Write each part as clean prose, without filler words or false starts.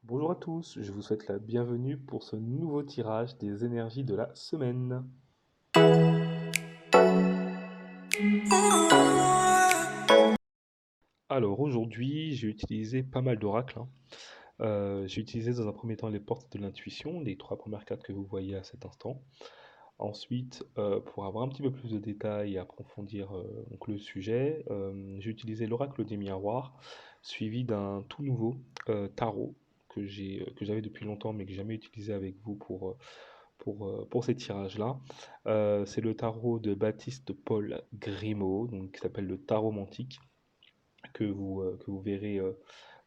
Bonjour à tous, je vous souhaite la bienvenue pour ce nouveau tirage des énergies de la semaine. Alors aujourd'hui, j'ai utilisé pas mal d'oracles, hein. J'ai utilisé dans un premier temps les portes de l'intuition, les trois premières cartes que vous voyez à cet instant. Ensuite, pour avoir un petit peu plus de détails et approfondir donc le sujet, j'ai utilisé l'oracle des miroirs, suivi d'un tout nouveau tarot que j'avais depuis longtemps mais que j'ai jamais utilisé avec vous pour ces tirages-là. C'est le tarot de Baptiste Paul Grimaud, donc, qui s'appelle le tarot mantique, que vous verrez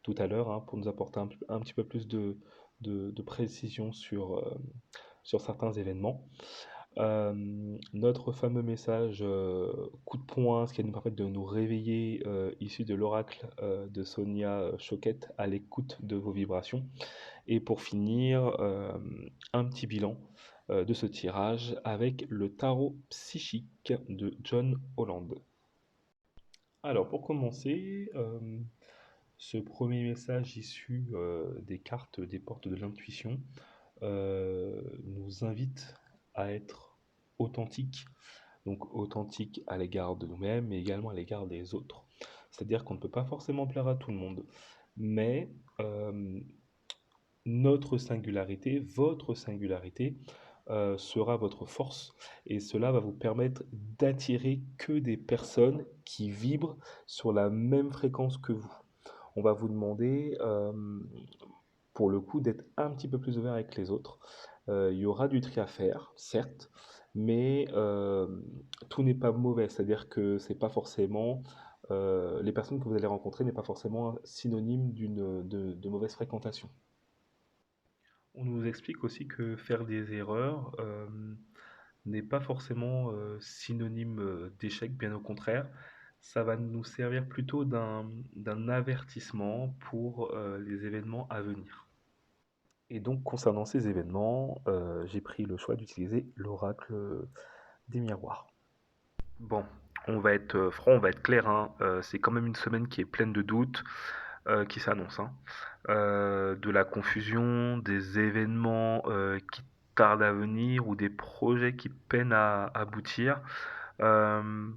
tout à l'heure, hein, pour nous apporter un petit peu plus de précision sur certains événements. Notre fameux message coup de poing, ce qui va nous permettre de nous réveiller, issu de l'oracle de Sonia Choquette, à l'écoute de vos vibrations. Et pour finir, un petit bilan de ce tirage avec le tarot psychique de John Holland. Alors pour commencer, ce premier message issu des cartes des portes de l'intuition nous invite à être authentique, donc authentique à l'égard de nous-mêmes, mais également à l'égard des autres. C'est-à-dire qu'on ne peut pas forcément plaire à tout le monde, mais notre singularité, votre singularité, sera votre force et cela va vous permettre d'attirer que des personnes qui vibrent sur la même fréquence que vous. On va vous demander, pour le coup, d'être un petit peu plus ouvert avec les autres. Il y aura du tri à faire, certes, mais tout n'est pas mauvais. C'est-à-dire que c'est pas forcément les personnes que vous allez rencontrer n'est pas forcément synonyme de mauvaise fréquentation. On nous explique aussi que faire des erreurs n'est pas forcément synonyme d'échec, bien au contraire. Ça va nous servir plutôt d'un avertissement pour les événements à venir. Et donc, concernant ces événements, j'ai pris le choix d'utiliser l'oracle des miroirs. Bon, on va être franc, on va être clair, hein, c'est quand même une semaine qui est pleine de doutes, qui s'annonce, hein. De la confusion, des événements qui tardent à venir ou des projets qui peinent à aboutir. Euh,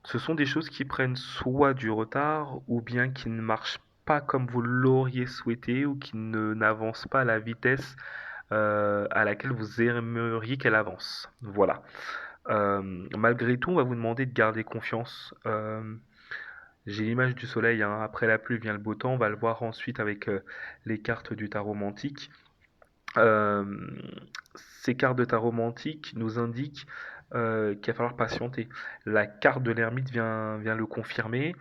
Ce sont des choses qui prennent soit du retard ou bien qui ne marchent pas comme vous l'auriez souhaité ou qui n'avancent pas à la vitesse à laquelle vous aimeriez qu'elle avance. Voilà. Malgré tout, on va vous demander de garder confiance. J'ai l'image du soleil, hein. Après la pluie vient le beau temps. On va le voir ensuite avec les cartes du tarot mantique. Euh, Ces cartes de tarot mantique nous indiquent qu'il va falloir patienter. La carte de l'ermite vient le confirmer,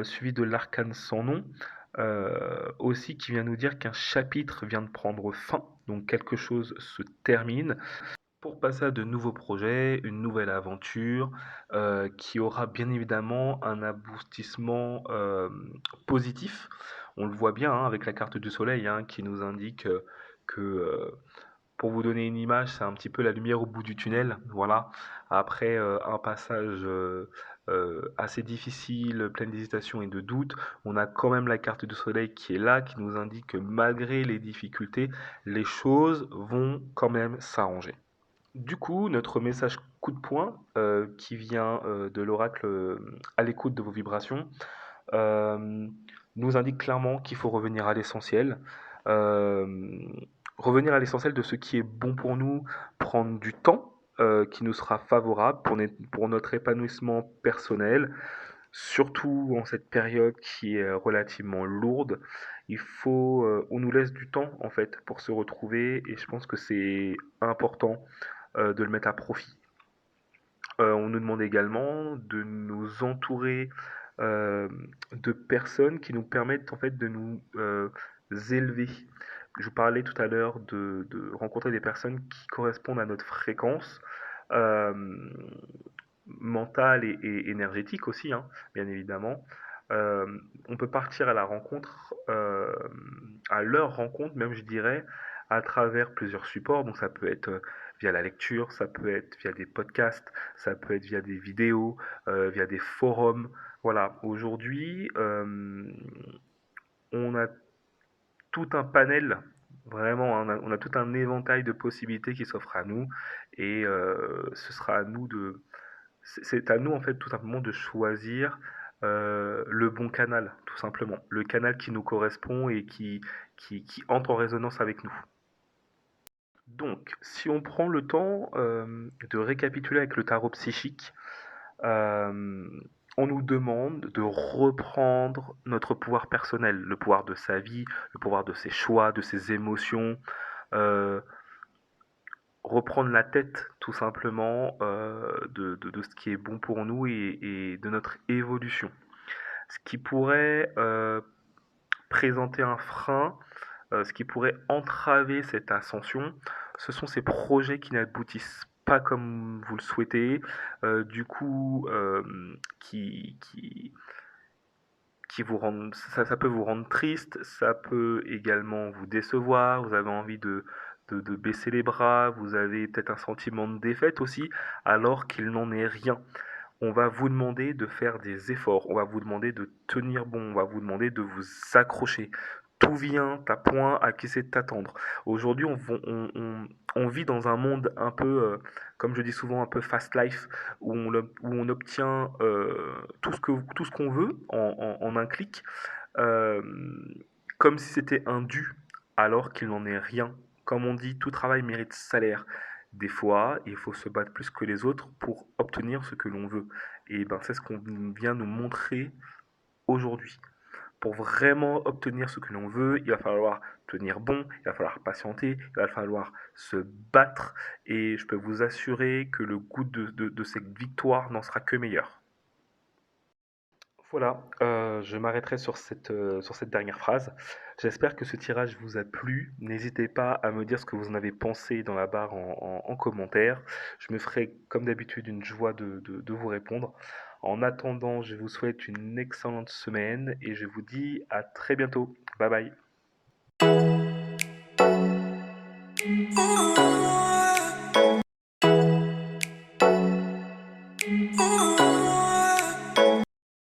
suivi de l'arcane sans nom, aussi qui vient nous dire qu'un chapitre vient de prendre fin, donc quelque chose se termine, pour passer à de nouveaux projets, une nouvelle aventure, qui aura bien évidemment un aboutissement positif. On le voit bien, hein, avec la carte du soleil, hein, qui nous indique que, pour vous donner une image, c'est un petit peu la lumière au bout du tunnel. Voilà. Après un passage assez difficile, plein d'hésitation et de doute, on a quand même la carte du soleil qui est là, qui nous indique que malgré les difficultés, les choses vont quand même s'arranger. Du coup, notre message coup de poing, qui vient de l'oracle à l'écoute de vos vibrations, euh, nous indique clairement qu'il faut revenir à l'essentiel. Euh, Revenir à l'essentiel de ce qui est bon pour nous, prendre du temps qui nous sera favorable pour notre épanouissement personnel, surtout en cette période qui est relativement lourde. On nous laisse du temps en fait pour se retrouver et je pense que c'est important de le mettre à profit. On nous demande également de nous entourer euh, de personnes qui nous permettent en fait de nous élever. Je vous parlais tout à l'heure de rencontrer des personnes qui correspondent à notre fréquence euh, mentale et énergétique aussi, hein, bien évidemment. Euh, on peut partir à la rencontre, à leur rencontre même, je dirais, à travers plusieurs supports. Donc ça peut être via la lecture, ça peut être via des podcasts, ça peut être via des vidéos, via des forums. Voilà, aujourd'hui, on a tout un panel, vraiment, on a tout un éventail de possibilités qui s'offrent à nous, et ce sera à nous c'est à nous en fait tout simplement de choisir le bon canal, tout simplement, le canal qui nous correspond et qui entre en résonance avec nous. Donc, si on prend le temps de récapituler avec le tarot psychique, euh, on nous demande de reprendre notre pouvoir personnel, le pouvoir de sa vie, le pouvoir de ses choix, de ses émotions, euh, reprendre la tête tout simplement de ce qui est bon pour nous et de notre évolution. Ce qui pourrait présenter un frein, ce qui pourrait entraver cette ascension, ce sont ces projets qui n'aboutissent pas comme vous le souhaitez, du coup, qui vous rendent, ça peut vous rendre triste, ça peut également vous décevoir, vous avez envie de baisser les bras, vous avez peut-être un sentiment de défaite aussi, alors qu'il n'en est rien. On va vous demander de faire des efforts, on va vous demander de tenir bon, on va vous demander de vous accrocher. Tout vient à point à qui c'est de t'attendre. Aujourd'hui, on vit dans un monde un peu, comme je dis souvent, un peu fast life, où on obtient tout ce qu'on veut en un clic, euh, comme si c'était un dû, alors qu'il n'en est rien. Comme on dit, tout travail mérite salaire. Des fois, il faut se battre plus que les autres pour obtenir ce que l'on veut. Et ben, c'est ce qu'on vient nous montrer aujourd'hui. Pour vraiment obtenir ce que l'on veut, il va falloir tenir bon, il va falloir patienter, il va falloir se battre. Et je peux vous assurer que le goût de cette victoire n'en sera que meilleur. Voilà, je m'arrêterai sur cette dernière phrase. J'espère que ce tirage vous a plu. N'hésitez pas à me dire ce que vous en avez pensé dans la barre en commentaire. Je me ferai comme d'habitude une joie de vous répondre. En attendant, je vous souhaite une excellente semaine et je vous dis à très bientôt. Bye bye.